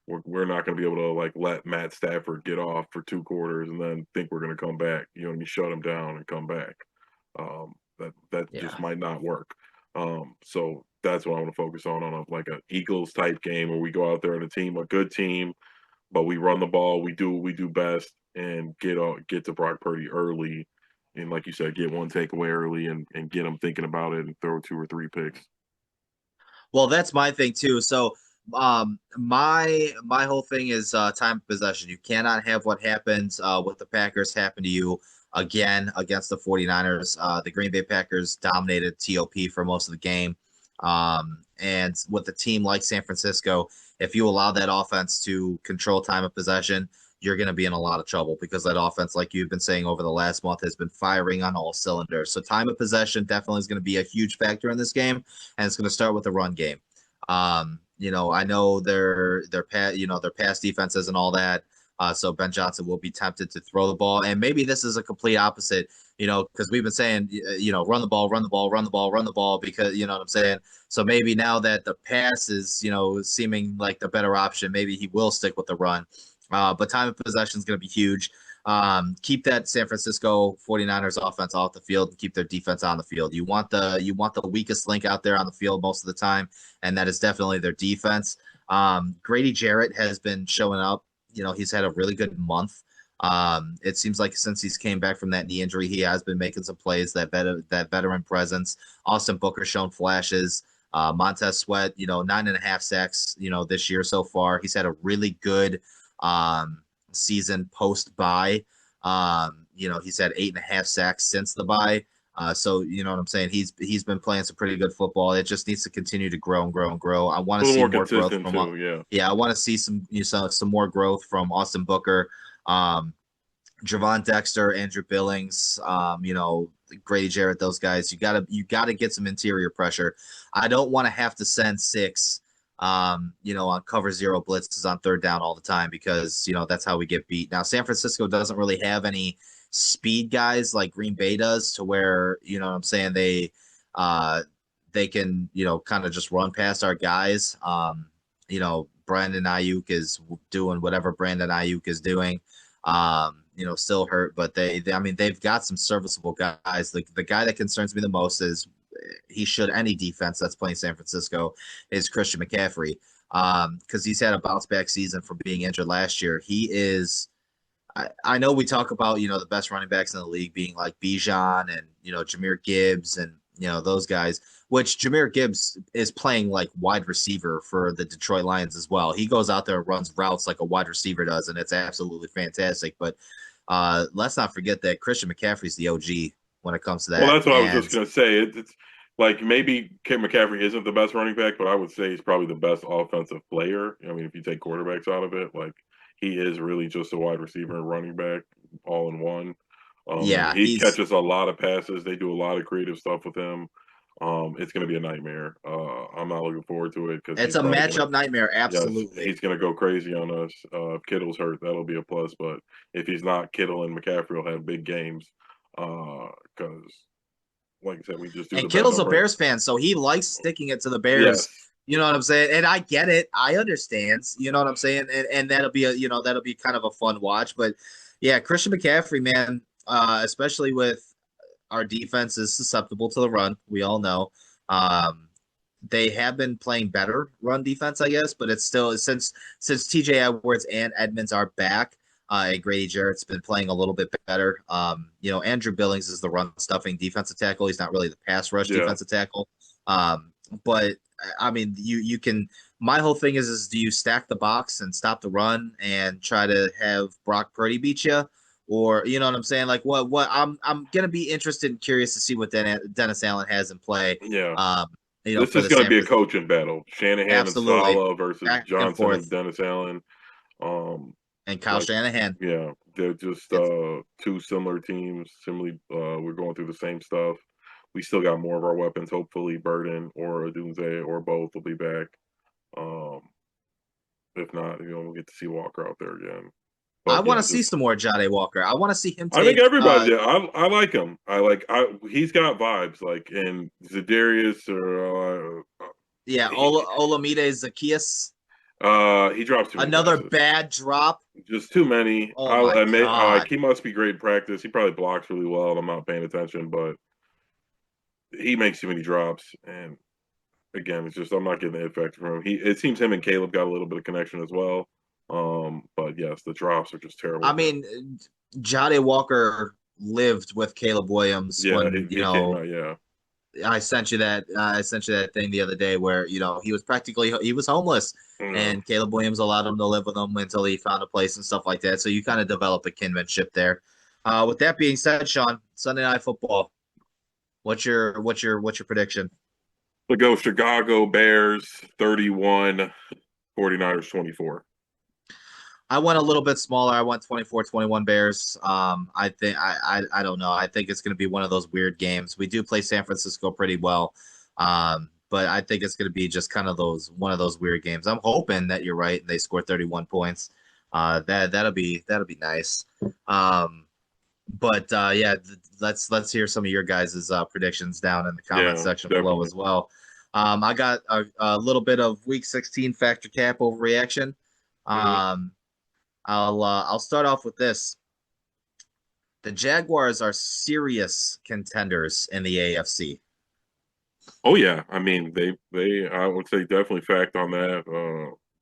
we're not going to be able to like let Matt Stafford get off for 2 quarters and then think we're going to come back. You know what I mean? Shut him down and come back. That just Yeah. might not work. So that's what I want to focus on a Eagles type game where we go out there and a good team, but we run the ball. We do what we do best and get to Brock Purdy early. And like you said, get one takeaway early and get them thinking about it and throw 2 or 3 picks. Well, that's my thing too. So my whole thing is time of possession. You cannot have what happens with the Packers happen to you again against the 49ers. The Green Bay Packers dominated TOP for most of the game. And with a team like San Francisco, if you allow that offense to control time of possession, you're going to be in a lot of trouble because that offense, like you've been saying over the last month, has been firing on all cylinders. So time of possession definitely is going to be a huge factor in this game, and it's going to start with the run game. I know their pass defenses and all that. So Ben Johnson will be tempted to throw the ball, and maybe this is a complete opposite. Because we've been saying, run the ball, run the ball, run the ball, run the ball, because you know what I'm saying. So maybe now that the pass is, seeming like the better option, maybe he will stick with the run. But time of possession is going to be huge. Keep that San Francisco 49ers offense off the field and keep their defense on the field. You want the weakest link out there on the field most of the time, and that is definitely their defense. Grady Jarrett has been showing up. He's had a really good month. It seems like since he's came back from that knee injury, he has been making some plays. That veteran presence. Austin Booker shown flashes. Montez Sweat, 9.5 sacks, this year so far. He's had a really good season post bye. He's had 8.5 sacks since the bye. So you know what I'm saying. He's been playing some pretty good football. It just needs to continue to grow and grow and grow. I want A to little see more more growth consistent from. too, yeah. Yeah, I want to see some more growth from Austin Booker, Javon Dexter, Andrew Billings, Grady Jarrett. Those guys, you gotta get some interior pressure. I don't want to have to send 6 on cover 0 blitzes on 3rd down all the time because, that's how we get beat. Now, San Francisco doesn't really have any speed guys like Green Bay does to where, you know what I'm saying, they can, kind of just run past our guys. Brandon Ayuk is doing whatever Brandon Ayuk is doing. Still hurt, but they've got some serviceable guys. The guy that concerns me the most is any defense that's playing San Francisco is Christian McCaffrey. Because he's had a bounce back season from being injured last year. He is, I know we talk about, the best running backs in the league being like Bijan and, Jahmyr Gibbs and, those guys, which Jahmyr Gibbs is playing like wide receiver for the Detroit Lions as well. He goes out there and runs routes like a wide receiver does, and it's absolutely fantastic. But let's not forget that Christian McCaffrey's the OG when it comes to that. Well, that's what I was And just gonna say. It's like maybe Kim McCaffrey isn't the best running back, but I would say he's probably the best offensive player. I mean, if you take quarterbacks out of it, like he is really just a wide receiver and running back all in one. yeah, He catches a lot of passes. They do a lot of creative stuff with him. It's going to be a nightmare. I'm not looking forward to it because it's a matchup nightmare. yes, Absolutely. he's going to go crazy on us. If Kittle's hurt, that'll be a plus. But if he's not, Kittle and McCaffrey will have big games. Because, like I said, we just do the And bend Kittle's a over. Bears fan, so he likes sticking it to the Bears. Yes, You know what I'm saying? And I get it. I understand. You know what I'm saying? And that'll be kind of a fun watch. But yeah, Christian McCaffrey, man, especially with our defense is susceptible to the run. We all know. They have been playing better run defense, I guess, but it's still since TJ Edwards and Edmonds are back. Grady Jarrett's been playing a little bit better. Andrew Billings is the run stuffing defensive tackle. He's not really the pass rush yeah. defensive tackle. But I mean, you can. My whole thing is do you stack the box and stop the run and try to have Brock Purdy beat you, or you know what I'm saying? Like what I'm gonna be interested and curious to see what Dennis Allen has in play. Yeah. Um, This for is the going to San be a Francisco. coaching battle. Shanahan and Absolutely. Sala versus Back and Johnson and forth. Dennis Allen. Um, And Kyle like, Shanahan. yeah, they're just It's two similar teams. Similarly, we're going through the same stuff. We still got more of our weapons. Hopefully, Burden or Adunze or both will be back. Um, if not, we'll get to see Walker out there again. I But want yeah, to see just some more Jade Walker. I want to see him I think take everybody did. I like him. He's got vibes like in Zadarius or yeah, he Olamide Zacchaeus. he drops too many Another passes. bad drop. Just too many. Oh I'll my admit, god. he must be great in practice. He probably blocks really well, and I'm not paying attention, but he makes too many drops. And again, it's just I'm not getting the effect from him. It seems him and Caleb got a little bit of connection as well. But yes, the drops are just I terrible for him. mean, Jade Walker lived with Caleb Williams Yeah, when he came out. Yeah, I sent you that thing the other day where he was practically he was homeless yeah. and Caleb Williams allowed him to live with him until he found a place and stuff like that. So you kind of develop a kinship there. With that being said, Sean, Sunday Night Football. What's your prediction? To go Chicago Bears 31, 49ers 24. I went a little bit smaller. I went 24-21 Bears. I think I don't know. I think it's going to be one of those weird games. We do play San Francisco pretty well. But I think it's going to be just kind of one of those weird games. I'm hoping that you're right and they score 31 points. That'll be nice. But yeah, let's hear some of your guys' predictions down in the comment Yeah, section below definitely. as well. I got a little bit of Week 16 factor cap overreaction. Hmm. Um, I'll start off with this. The Jaguars are serious contenders in the AFC. Oh yeah, I mean they I would say definitely fact on that.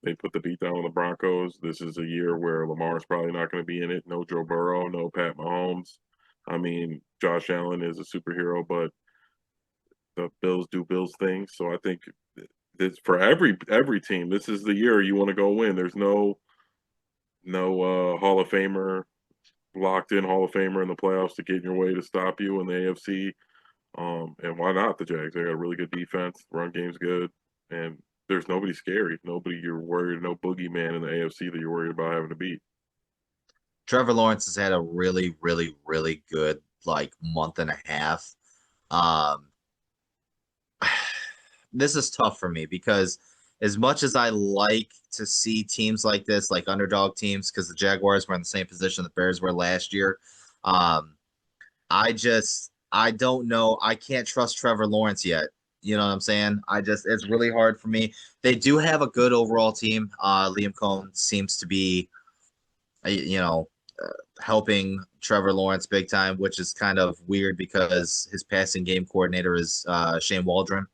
They put the beat down on the Broncos. This is a year where Lamar's probably not going to be in it. No Joe Burrow, no Pat Mahomes. I mean, Josh Allen is a superhero, but the Bills do Bills things. So I think this for every team, this is the year you want to go win. There's no Hall of Famer locked in Hall of Famer in the playoffs to get in your way to stop you in the AFC. And why not the Jags? They got a really good defense. Run game's good, and there's nobody scary. Nobody you're worried. No boogeyman in the AFC that you're worried about having to beat. Trevor Lawrence has had a really, really, really good like month and a half. Um, this is tough for me because as much as I like to see teams like this, like underdog teams, because the Jaguars were in the same position the Bears were last year, um, I don't know. I can't trust Trevor Lawrence yet. You know what I'm saying? It's really hard for me. They do have a good overall team. Liam Cohn seems to be, you know, helping Trevor Lawrence big time, which is kind of weird because his passing game coordinator is Shane Waldron.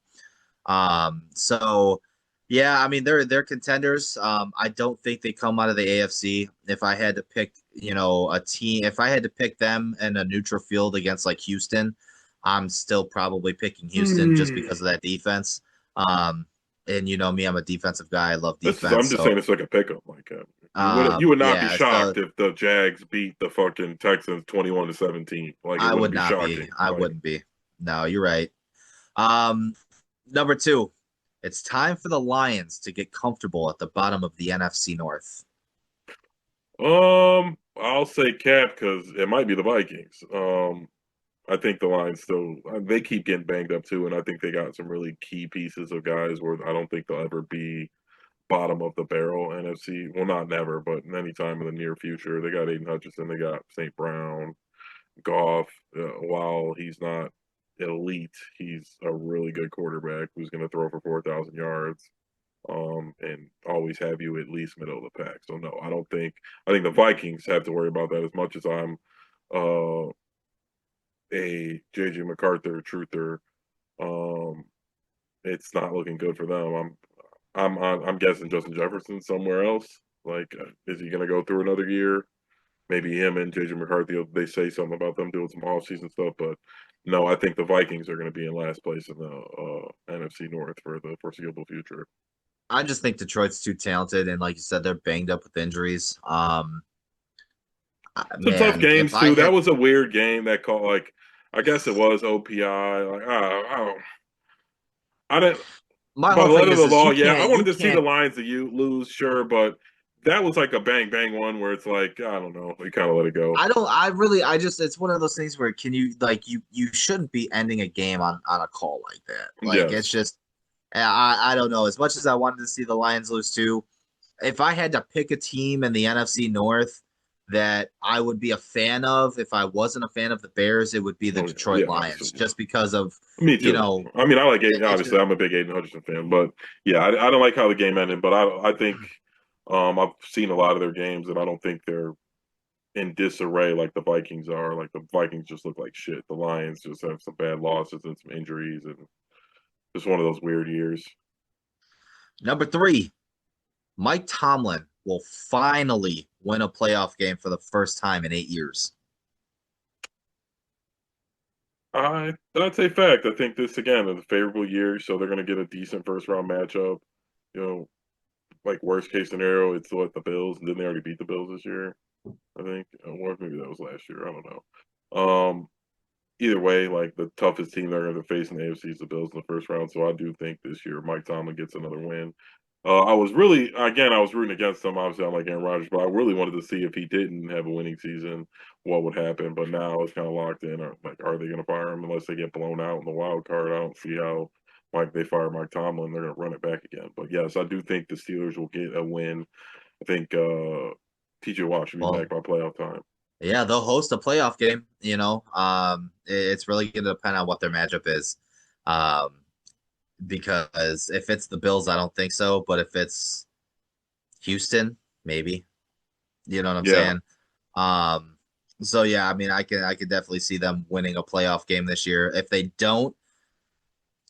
So yeah, I mean they're contenders. I don't think they come out of the AFC. If I had to pick, a team, if I had to pick them in a neutral field against like Houston, I'm still probably picking Houston just Hmm. because of that defense. Um, and you know me, I'm a defensive guy. I love This is. defense. I'm just So saying it's like a pickup. Like you would not be yeah, so shocked if the Jags beat the fucking Texans 21-17. Like it I wouldn't would be not be. shocking. I Like wouldn't be. No, you're right. Um, Number two, it's time for the Lions to get comfortable at the bottom of the NFC North. I'll say Cap because it might be the Vikings. I think the Lions still they keep getting banged up too, and I think they got some really key pieces of guys where I don't think they'll ever be bottom of the barrel NFC. Well, not never, but anytime in the near future. They got Aiden Hutchinson, they got St. Brown, Goff. While he's not elite, he's a really good quarterback who's going to throw for 4,000 yards. And always have you at least middle of the pack. So no, I don't think. I think the Vikings have to worry about that as much as I'm uh, a JJ McCarthy truther. Um, it's not looking good for them. I'm guessing Justin Jefferson somewhere else. Like, is he going to go through another year? Maybe him and JJ McCarthy. They say something about them doing some off-season stuff, but no, I think the Vikings are going to be in last place in the NFC North for the foreseeable future. I just think Detroit's too talented, and like you said, they're banged up with injuries. Some tough Man, if games I too. That had was a weird game that called like I guess it was OPI. Like I didn't my by whole the thing letter of the is law. you Yeah, I can't you wanted to see the can't Lions to you lose, sure, but that was like a bang bang one where it's like I don't know. We kind of let it go. I don't I really I just it's one of those things where can you like you shouldn't be ending a game on a call like that. Like it's Yes. just I don't know. As much as I wanted to see the Lions lose too, if I had to pick a team in the NFC North that I would be a fan of if I wasn't a fan of the Bears, it would be the Oh Detroit yeah. Obviously, Lions, yeah. just because of, Me you too. know, I mean, I like Aiden. it's Obviously, just I'm a big Aiden Hutchinson fan, but yeah, I don't like how the game ended. But I think I've seen a lot of their games, and I don't think they're in disarray like the Vikings are. Like the Vikings just look like shit. The Lions just have some bad losses and some injuries, and just one of those weird years. number three. Mike Tomlin will finally win a playoff game for the first time in 8 years. That's a fact. I think this again is a favorable year, so they're going to get a decent first round matchup. You know, like worst case scenario, it's what the Bills, and then they already beat the Bills this year. I think, or maybe that was last year. I don't know. Either way, like the toughest team they're going to face in the AFC is the Bills in the first round. So I do think this year Mike Tomlin gets another win. I was really, again, I was rooting against him. Obviously, I'm like Aaron Rodgers, but I really wanted to see if he didn't have a winning season, what would happen. But now it's kind of locked in. Like, are they going to fire him unless they get blown out in the wild card? I don't see how. Like they fire Mike Tomlin, they're going to run it back again. But yes, I do think the Steelers will get a win. I think TJ Watt should be back Well, by playoff time. yeah, they'll host a playoff game. It's really going to depend on what their matchup is. Um, because if it's the Bills, I don't think so. But if it's Houston, maybe. You know what I'm Yeah, saying? Um, so yeah, I mean, I can definitely see them winning a playoff game this year. If they don't,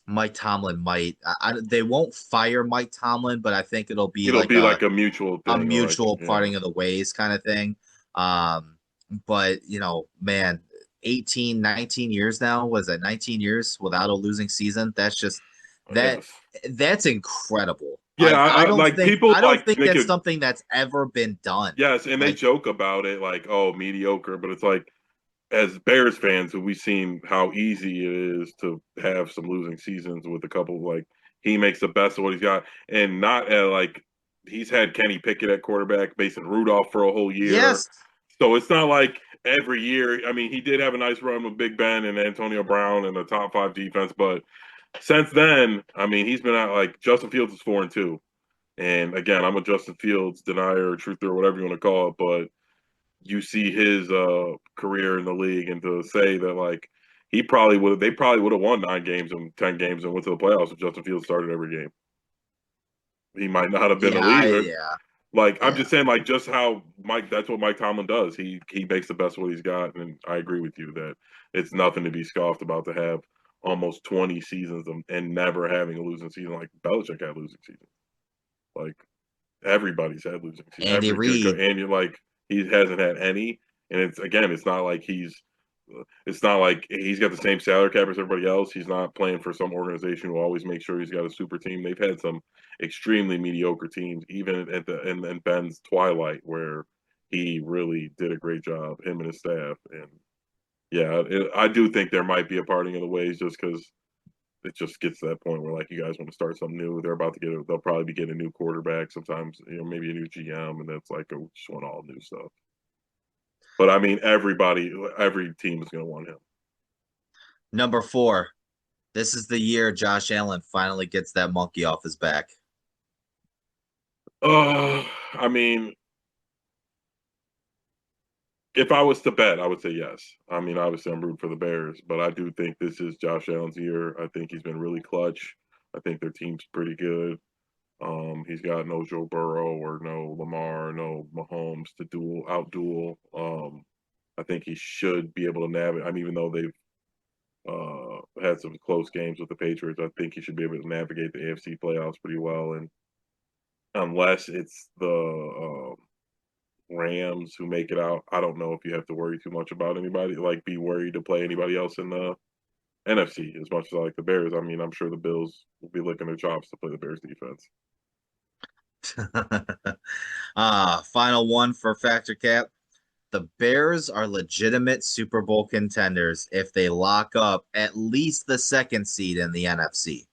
Mike Tomlin might. They won't fire Mike Tomlin, but I think it'll be it'll like be like a mutual a thing, or like mutual yeah. parting of the ways kind of thing. Um, but man, 18, 19 years now, was it 19 years without a losing season? That's just that Yes. that's incredible. Yeah, I don't like think people I don't like think make that's it. something that's ever been done. Yes, and they Like, joke about it like, oh, mediocre, but it's like as Bears fans, we've seen how easy it is to have some losing seasons with a couple like he makes the best of what he's got, and not at like he's had Kenny Pickett at quarterback, Mason Rudolph for a whole year, yes, so it's not like every year. I mean, he did have a nice run with Big Ben and Antonio Brown and the top five defense, but since then, I mean, he's been out like Justin Fields is 4-2. And again, I'm a Justin Fields denier or truther or whatever you want to call it, but you see his career in the league and to say that like they probably would have won 9 games and 10 games and went to the playoffs if Justin Fields started every game. He might not have been the yeah, leader. yeah, Like I'm yeah. just saying, like just how Mike that's what Mike Tomlin does. He makes the best of what he's got, and I agree with you that it's nothing to be scoffed about to have almost 20 seasons and never having a losing season. Like Belichick had losing seasons. Like everybody's had losing season. Andy Every good Reid. and you're like he hasn't had any. And it's again, it's not like he's got the same salary cap as everybody else. He's not playing for some organization who always makes sure he's got a super team. They've had some extremely mediocre teams, even at the in Ben's twilight, where he really did a great job, him and his staff. And yeah, I do think there might be a parting of the ways just because it just gets to that point where like you guys want to start something new. They're about to they'll probably be getting a new quarterback sometimes, maybe a new GM, and that's like oh, just want all new stuff. But I mean, every team is going to want him. Number four. This is the year Josh Allen finally gets that monkey off his back. I mean, if I was to bet, I would say yes. I mean, obviously, I'm rooting for the Bears, but I do think this is Josh Allen's year. I think he's been really clutch. I think their team's pretty good. He's got no Joe Burrow or no Lamar, no Mahomes to out duel. I think he should be able to navigate. I mean, even though they've had some close games with the Patriots, I think he should be able to navigate the AFC playoffs pretty well. And unless it's the Rams who make it out, I don't know if you have to worry too much about anybody. Like, be worried to play anybody else in the NFC as much as I like the Bears. I mean, I'm sure the Bills will be licking their chops to play the Bears defense. Final one for Factor Cap. the Bears are legitimate Super Bowl contenders if they lock up at least the second seed in the NFC.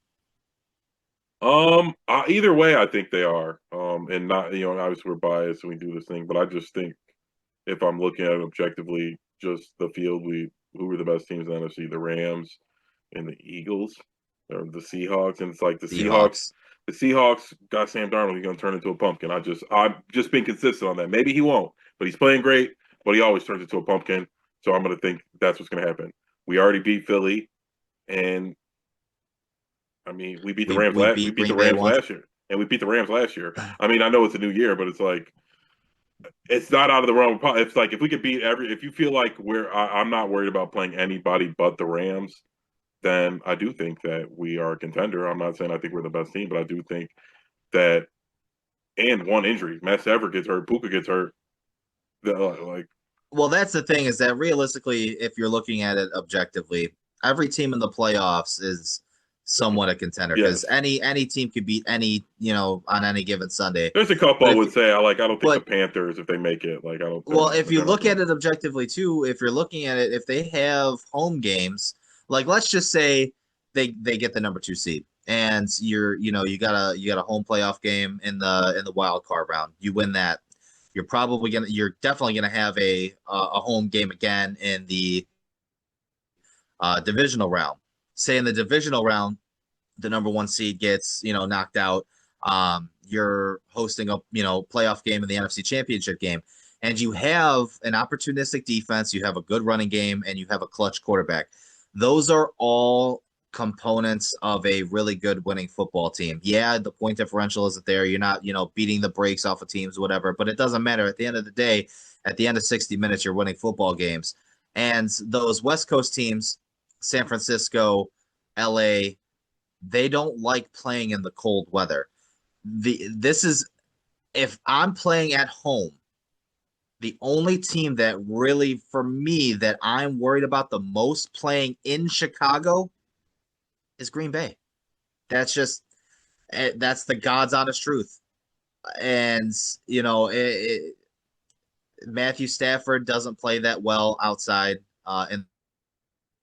Either way, I think they are. And not, obviously we're biased and we do this thing, but I just think if I'm looking at it objectively, just the field, who were the best teams in the NFC? The Rams and the Eagles, or the Seahawks, and it's like the Seahawks. Seahawks. The Seahawks got Sam Darnold. He's gonna turn into a pumpkin. I'm just being consistent on that. Maybe he won't, but he's playing great. But he always turns into a pumpkin. So I'm gonna think that's what's gonna happen. We already beat Philly, and I mean we beat the Rams. We We beat beat the Green Bay Rams once. last year, and we beat the Rams last year. I mean I know it's a new year, but it's like it's not out of the realm. It's like if we could beat if you feel like I'm not worried about playing anybody but the Rams, then I do think that we are a contender. I'm not saying I think we're the best team, but I do think that. And one injury, Matt Stafford gets hurt, Puka gets hurt. Like, Well, that's the thing is that realistically, if you're looking at it objectively, every team in the playoffs is somewhat a contender because yes, any team could beat any on any given Sunday. there's a couple But I if would say I don't think the but Panthers if they make it. Like I don't. well, if you They're not look at going. it objectively too, if you're looking at it, if they have home games, like let's just say they get the number 2 seed and you got a home playoff game in the wild card round. You win that, you're definitely gonna have a home game again in the divisional round. Say in the divisional round, the number 1 seed gets knocked out. You're hosting a playoff game in the NFC Championship game, and you have an opportunistic defense, you have a good running game, and you have a clutch quarterback. Those are all components of a really good winning football team. Yeah, the point differential isn't there. You're not beating the brakes off of teams, whatever. But it doesn't matter. At the end of the day, at the end of 60 minutes, you're winning football games. And those West Coast teams, San Francisco, LA, they don't like playing in the cold weather. This is if I'm playing at home, the only team that really for me that I'm worried about the most playing in Chicago is Green Bay. That's just that's the God's honest truth. And Matthew Stafford doesn't play that well outside in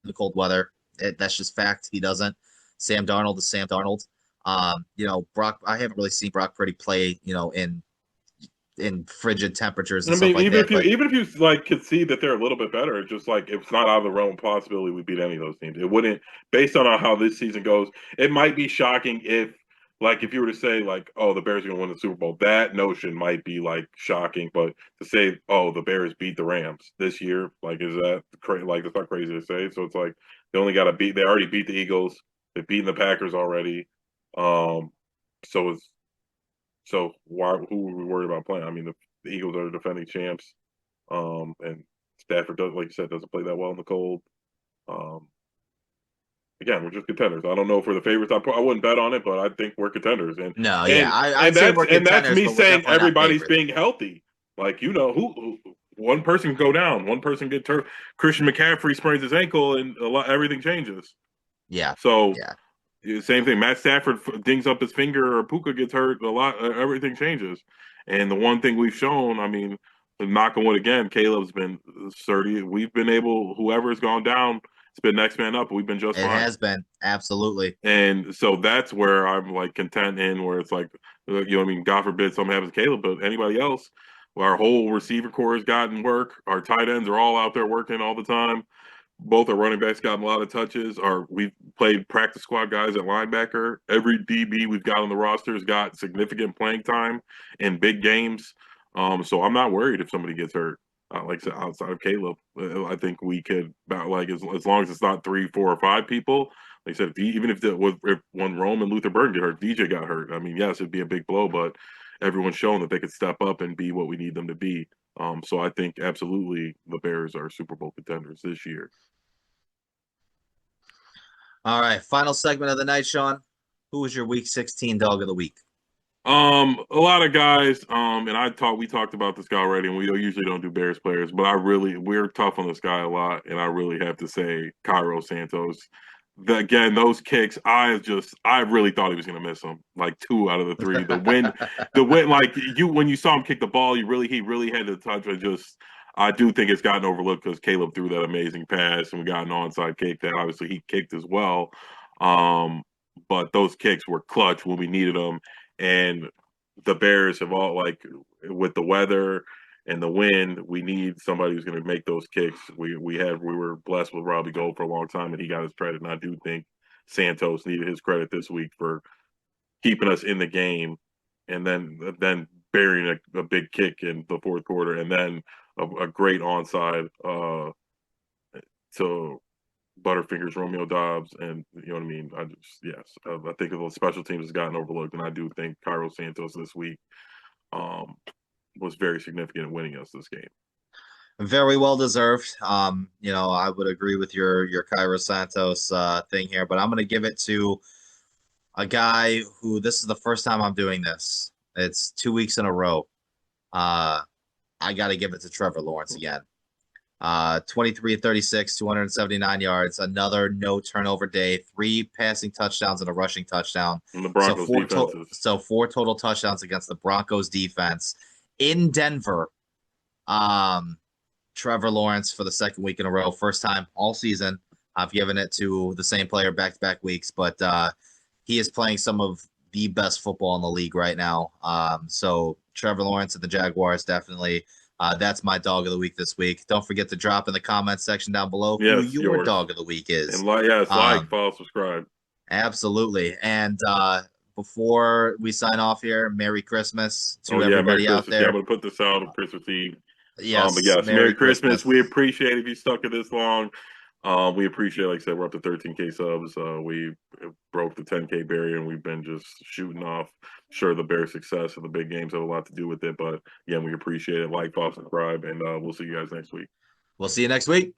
the cold weather. That's just fact. He doesn't. Sam Darnold is Sam Darnold. Brock. I haven't really seen Brock Purdy play. In frigid temperatures and I stuff mean, like that. But even if you like could see that they're a little bit better, it's just like it's not out of the realm of possibility we beat any of those teams. It wouldn't, based on how this season goes. It might be shocking if you were to say like, oh, the Bears are going to win the Super Bowl. That notion might be like shocking, but to say, oh, the Bears beat the Rams this year, like, is that crazy? Like, it's not crazy to say. So it's like they only got to beat. They already beat the Eagles. They've beaten the Packers already. Um, so it's why who are we worried about playing? I mean, the Eagles are the defending champs, and Stafford does, like you said, doesn't play that well in the cold. Um, again, we're just contenders. I don't know if we're the favorites. I wouldn't bet on it, but I think we're contenders. And no, yeah, and I'd say we're that's contenders, me but we're saying definitely not everybody's favorites. being healthy. Like who one person can go down, one person get hurt. Christian McCaffrey sprains his ankle, and everything changes. Yeah, So yeah. same thing. Matt Stafford dings up his finger, or Puka gets hurt. A lot, everything changes. And the one thing we've shown, I mean, knock on wood again, Caleb's been sturdy. We've been able, whoever's gone down, it's been next man up. We've been just It fine. has been absolutely. And so that's where I'm like content in, where it's like, what I mean, God forbid something happens to Caleb, but anybody else, well, our whole receiver core has gotten work. Our tight ends are all out there working all the time. Both our running backs gotten a lot of touches. We've played practice squad guys at linebacker. Every DB we've got on the roster has got significant playing time in big games. So I'm not worried if somebody gets hurt. Like I said, outside of Caleb, I think we could like as long as it's not 3, 4, or 5 people. Like I said, even if when Rome and Luther Burden get hurt, DJ got hurt. I mean, yes, it'd be a big blow, but everyone's shown that they could step up and be what we need them to be. So I think absolutely the Bears are Super Bowl contenders this year. All right, final segment of the night, Sean. Who was your Week 16 dog of the week? A lot of guys, and we talked about this guy already, and we usually don't do Bears players, but we're tough on this guy a lot, and I really have to say Kyro Santos. Again, those kicks, I really thought he was going to miss them, like 2 out of the 3. The wind, like when you saw him kick the ball, he really had to touch. I do think it's gotten overlooked because Caleb threw that amazing pass and we got an onside kick that obviously he kicked as well. But those kicks were clutch when we needed them. And the Bears have all, like, with the weather and the wind, we need somebody who's going to make those kicks. We were blessed with Robbie Gold for a long time, and he got his credit. And I do think Santos needed his credit this week for keeping us in the game, and then burying a big kick in the fourth quarter, and then a great onside to Butterfingers, Romeo Dobbs, and you know what I mean. I think the special teams has gotten overlooked, and I do think Kyro Santos this week was very significant in winning us this game. Very well deserved. I would agree with your Kyro Santos thing here, but I'm going to give it to a guy who this is the first time I'm doing this. It's 2 weeks in a row. I got to give it to Trevor Lawrence again. 23-36, 279 yards, another no turnover day, 3 passing touchdowns and a rushing touchdown. And the Broncos so 4 total touchdowns against the Broncos defense in Denver. Trevor Lawrence for the second week in a row, first time all season. I've given it to the same player back-to-back weeks, but he is playing some of the best football in the league right now. So Trevor Lawrence and the Jaguars, definitely. That's my dog of the week this week. Don't forget to drop in the comments section down below who your dog of the week is. And follow, subscribe. Absolutely. And before we sign off here, Merry Christmas to everybody out there. Yeah, I'm going to put this out on Christmas Eve. Yes. But yes, Merry Christmas. We appreciate if you stuck it this long. We appreciate, like I said, we're up to 13K subs. We broke the 10K barrier, and we've been just shooting off. Sure, the Bears' success and the big games have a lot to do with it, but again, we appreciate it. Like, follow, subscribe, and we'll see you guys next week. We'll see you next week.